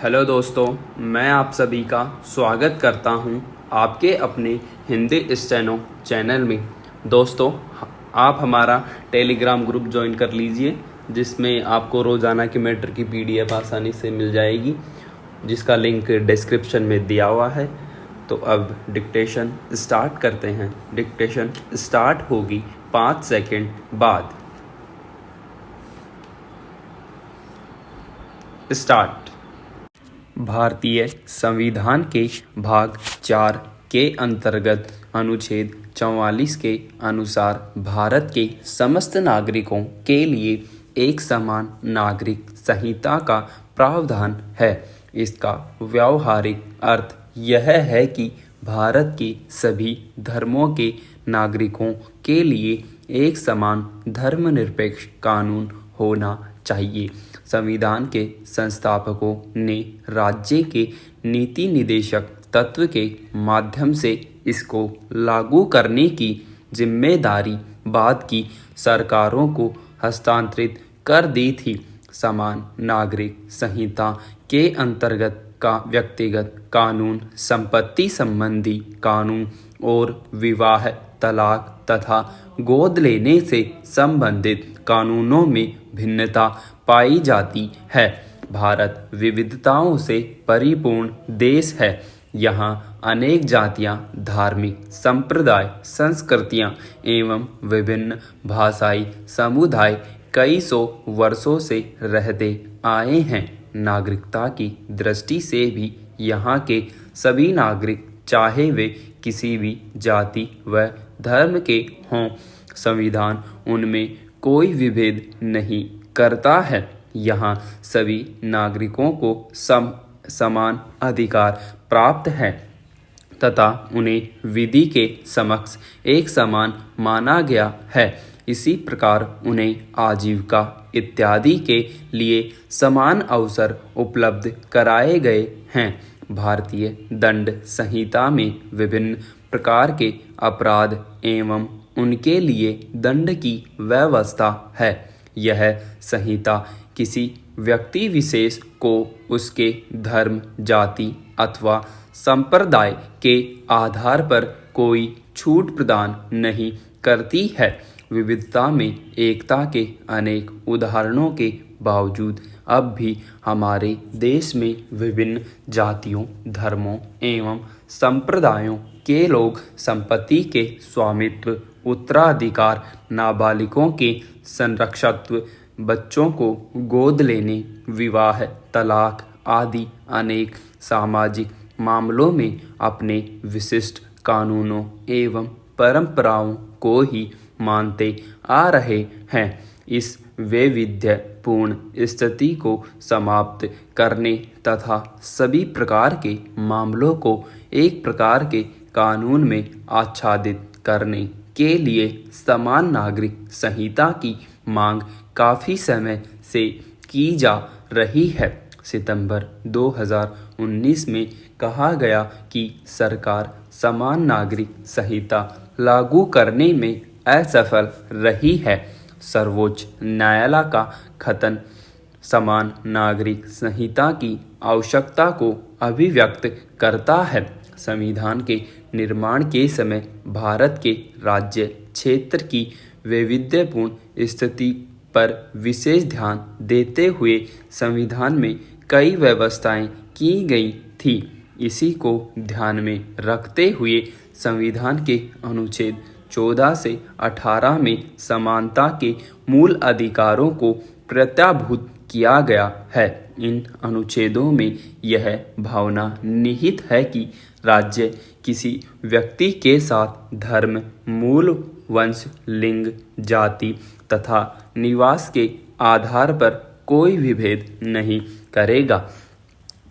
Hello दोस्तों, मैं आप सभी का स्वागत करता हूं आपके अपने हिंदी स्टेनो चैनल में। दोस्तों, आप हमारा टेलीग्राम ग्रुप ज्वाइन कर लीजिए, जिसमें आपको रोज़ाना की मैटर की पीडीएफ आसानी से मिल जाएगी, जिसका लिंक डिस्क्रिप्शन में दिया हुआ है। तो अब डिक्टेशन स्टार्ट करते हैं। डिक्टेशन स्टार्ट होगी 5 सेकंड बाद। स्टार्ट। भारतीय संविधान के भाग 4 के अंतर्गत अनुच्छेद 44 के अनुसार भारत के समस्त नागरिकों के लिए एक समान नागरिक संहिता का प्रावधान है। इसका व्यावहारिक अर्थ यह है कि भारत के सभी धर्मों के नागरिकों के लिए एक समान धर्मनिरपेक्ष कानून होना चाहिए। संविधान के संस्थापकों ने राज्य के नीति निदेशक तत्व के माध्यम से इसको लागू करने की जिम्मेदारी बाद की सरकारों को हस्तांतरित कर दी थी। समान नागरिक संहिता के अंतर्गत का व्यक्तिगत कानून, संपत्ति संबंधी कानून और विवाह, तलाक तथा गोद लेने से संबंधित कानूनों में भिन्नता पाई जाती है। भारत विविधताओं से परिपूर्ण देश है। यहाँ अनेक जातियाँ, धार्मिक संप्रदाय, संस्कृतियाँ एवं विभिन्न भाषाई समुदाय कई सौ वर्षों से रहते आए हैं। नागरिकता की दृष्टि से भी यहाँ के सभी नागरिक, चाहे वे किसी भी जाति व धर्म के हों, संविधान उनमें कोई विभेद नहीं करता है। यहाँ सभी नागरिकों को समान अधिकार प्राप्त है तथा उन्हें विधि के समक्ष एक समान माना गया है। इसी प्रकार उन्हें आजीविका इत्यादि के लिए समान अवसर उपलब्ध कराए गए हैं। भारतीय दंड संहिता में विभिन्न प्रकार के अपराध एवं उनके लिए दंड की व्यवस्था है। यह संहिता किसी व्यक्ति विशेष को उसके धर्म, जाति अथवा संप्रदाय के आधार पर कोई छूट प्रदान नहीं करती है। विविधता में एकता के अनेक उदाहरणों के बावजूद अब भी हमारे देश में विभिन्न जातियों, धर्मों एवं संप्रदायों के लोग संपत्ति के स्वामित्व, उत्तराधिकार, नाबालिगों के संरक्षकत्व, बच्चों को गोद लेने, विवाह, तलाक आदि अनेक सामाजिक मामलों में अपने विशिष्ट कानूनों एवं परंपराओं को ही मानते आ रहे हैं। इस वैविध्यपूर्ण स्थिति को समाप्त करने तथा सभी प्रकार के मामलों को एक प्रकार के कानून में आच्छादित करने के लिए समान नागरिक संहिता की मांग काफ़ी समय से की जा रही है। सितंबर 2019 में कहा गया कि सरकार समान नागरिक संहिता लागू करने में असफल रही है। सर्वोच्च न्यायालय का कथन समान नागरिक संहिता की आवश्यकता को अभिव्यक्त करता है। संविधान के निर्माण के समय भारत के राज्य क्षेत्र की वैविध्यपूर्ण स्थिति पर विशेष ध्यान देते हुए संविधान में कई व्यवस्थाएं की गई थी। इसी को ध्यान में रखते हुए संविधान के अनुच्छेद 14 से 18 में समानता के मूल अधिकारों को प्रत्याभूत किया गया है। इन अनुच्छेदों में यह भावना निहित है कि राज्य किसी व्यक्ति के साथ धर्म, मूल, वंश, लिंग, जाति तथा निवास के आधार पर कोई विभेद नहीं करेगा।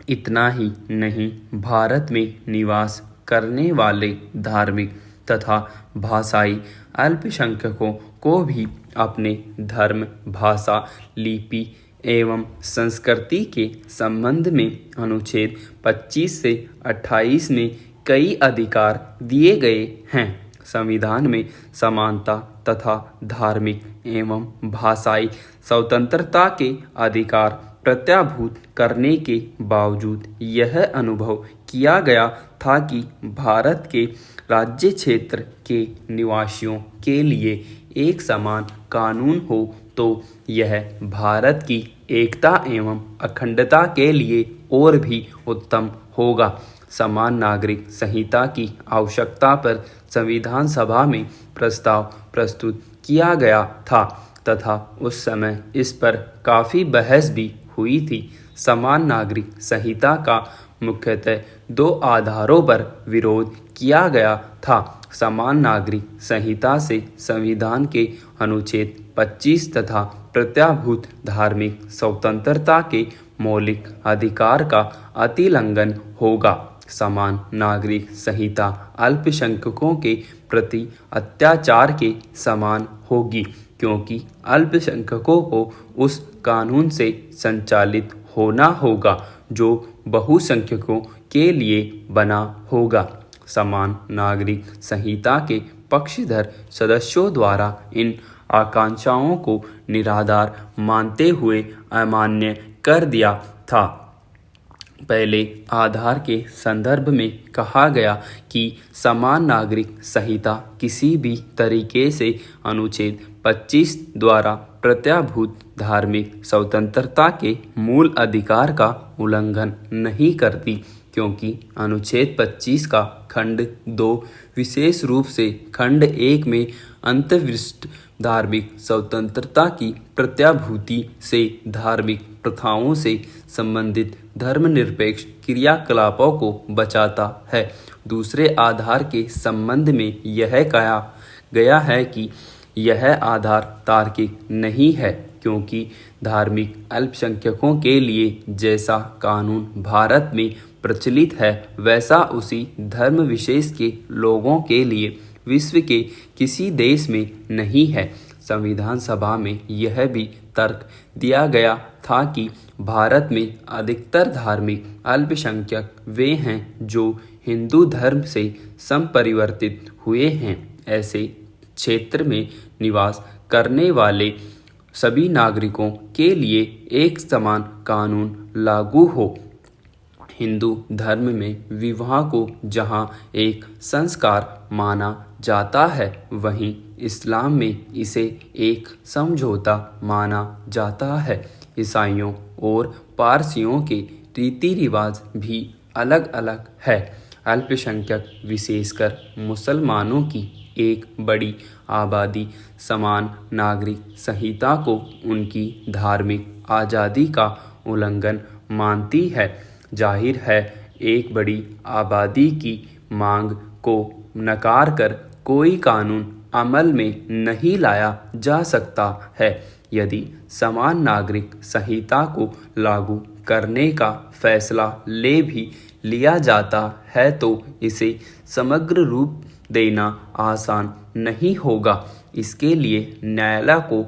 इतना ही नहीं, भारत में निवास करने वाले धार्मिक तथा भाषाई अल्पसंख्यकों को भी अपने धर्म, भाषा, लिपि एवं संस्कृति के संबंध में अनुच्छेद 25 से 28 में कई अधिकार दिए गए हैं। संविधान में समानता तथा धार्मिक एवं भाषाई स्वतंत्रता के अधिकार प्रत्याभूत करने के बावजूद यह अनुभव किया गया था कि भारत के राज्य क्षेत्र के निवासियों के लिए एक समान कानून हो तो यह भारत की एकता एवं अखंडता के लिए और भी उत्तम होगा। समान नागरिक संहिता की आवश्यकता पर संविधान सभा में प्रस्ताव प्रस्तुत किया गया था तथा उस समय इस पर काफ़ी बहस भी हुई थी। समान नागरिक संहिता का मुख्यतः दो आधारों पर विरोध किया गया था। समान नागरिक संहिता से संविधान के अनुच्छेद 25 तथा प्रत्याभूत धार्मिक स्वतंत्रता के मौलिक अधिकार का अतिलंघन होगा। समान नागरिक संहिता अल्पसंख्यकों के प्रति अत्याचार के समान होगी क्योंकि अल्पसंख्यकों को उस कानून से संचालित होना होगा जो बहुसंख्यकों के लिए बना होगा। समान नागरिक संहिता के पक्षधर सदस्यों द्वारा इन आकांक्षाओं को निराधार मानते हुए अमान्य कर दिया था। पहले आधार के संदर्भ में कहा गया कि समान नागरिक संहिता किसी भी तरीके से अनुच्छेद 25 द्वारा प्रत्याभूत धार्मिक स्वतंत्रता के मूल अधिकार का उल्लंघन नहीं करती क्योंकि अनुच्छेद 25 का खंड 2 विशेष रूप से खंड 1 में अंतर्विशिष्ट धार्मिक स्वतंत्रता की प्रत्याभूति से धार्मिक प्रथाओं से संबंधित धर्मनिरपेक्ष क्रियाकलापों को बचाता है। दूसरे आधार के संबंध में यह कहा गया है कि यह आधार तार्किक नहीं है क्योंकि धार्मिक अल्पसंख्यकों के लिए जैसा कानून भारत में प्रचलित है वैसा उसी धर्म विशेष के लोगों के लिए विश्व के किसी देश में नहीं है। संविधान सभा में यह भी तर्क दिया गया था कि भारत में अधिकतर धार्मिक अल्पसंख्यक वे हैं जो हिंदू धर्म से संपरिवर्तित हुए हैं। ऐसे क्षेत्र में निवास करने वाले सभी नागरिकों के लिए एक समान कानून लागू हो। हिंदू धर्म में विवाह को जहाँ एक संस्कार माना जाता है वहीं इस्लाम में इसे एक समझौता माना जाता है। ईसाइयों और पारसियों के रीति रिवाज भी अलग अलग है। अल्पसंख्यक विशेषकर मुसलमानों की एक बड़ी आबादी समान नागरिक संहिता को उनकी धार्मिक आज़ादी का उल्लंघन मानती है। जाहिर है एक बड़ी आबादी की मांग को नकार कर कोई कानून अमल में नहीं लाया जा सकता है। यदि समान नागरिक संहिता को लागू करने का फैसला ले भी लिया जाता है तो इसे समग्र रूप देना आसान नहीं होगा। इसके लिए न्यायालय को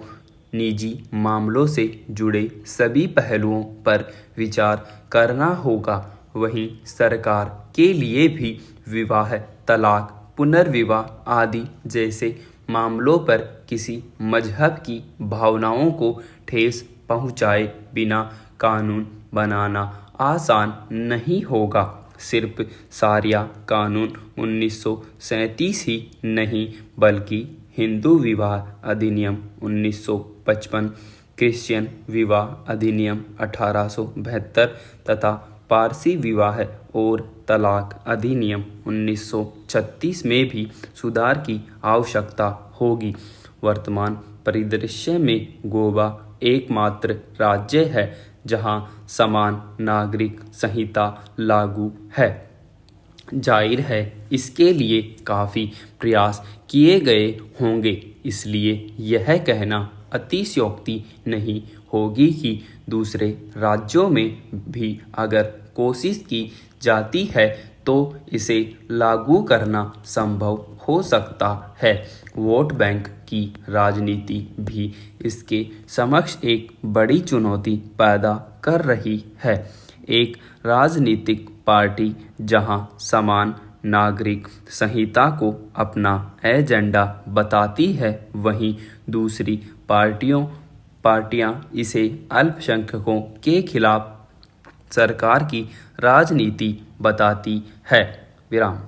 निजी मामलों से जुड़े सभी पहलुओं पर विचार करना होगा। वहीं सरकार के लिए भी विवाह, तलाक, पुनर्विवाह आदि जैसे मामलों पर किसी मजहब की भावनाओं को ठेस पहुंचाए बिना कानून बनाना आसान नहीं होगा। सिर्फ शारिया कानून 1937 ही नहीं बल्कि हिंदू विवाह अधिनियम 1955, क्रिश्चियन विवाह अधिनियम 1872 तथा पारसी विवाह और तलाक अधिनियम 1936 में भी सुधार की आवश्यकता होगी। वर्तमान परिदृश्य में गोवा एकमात्र राज्य है जहां समान नागरिक संहिता लागू है। जाहिर है इसके लिए काफ़ी प्रयास किए गए होंगे, इसलिए यह कहना अतिशयोक्ति नहीं होगी कि दूसरे राज्यों में भी अगर कोशिश की जाती है तो इसे लागू करना संभव हो सकता है। वोट बैंक की राजनीति भी इसके समक्ष एक बड़ी चुनौती पैदा कर रही है। एक राजनीतिक पार्टी जहां समान नागरिक संहिता को अपना एजेंडा बताती है वहीं दूसरी पार्टियों पार्टियां इसे अल्पसंख्यकों के खिलाफ सरकार की राजनीति बताती है। विराम।